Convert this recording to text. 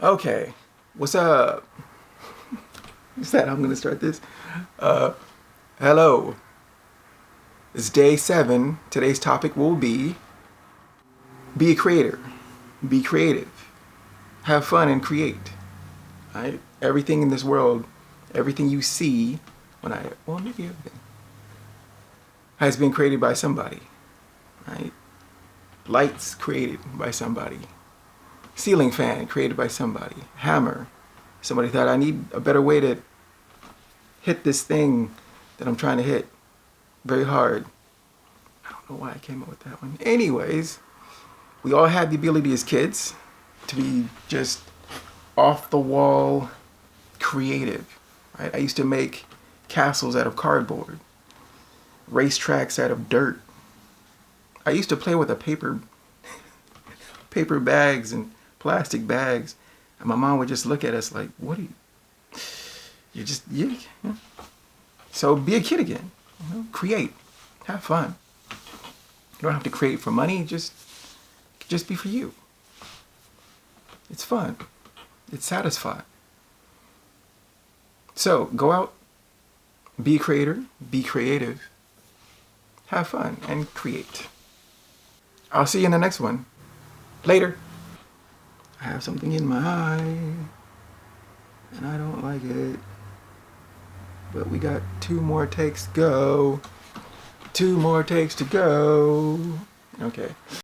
Okay, what's up? Is that how I'm gonna start this? Hello. It's day 7. Today's topic will be a creator. Be creative. Have fun and create. Right? Everything in this world, everything you see, maybe everything, has been created by somebody. Right? Lights created by somebody. Ceiling fan created by somebody. Hammer. Somebody thought, I need a better way to hit this thing that I'm trying to hit very hard. I don't know why I came up with that one. Anyways, we all had the ability as kids to be just off the wall creative. Right? I used to make castles out of cardboard, racetracks out of dirt. I used to play with a paper bags and plastic bags, and my mom would just look at us like, what are you just, yeah. So be a kid again, create, have fun. You don't have to create for money, just be for you. It's fun, it's satisfying. So go out, be a creator, be creative, have fun, and create. I'll see you in the next one. Later. I have something in my eye, and I don't like it. But we got 2 more takes to go. 2 more takes to go. Okay.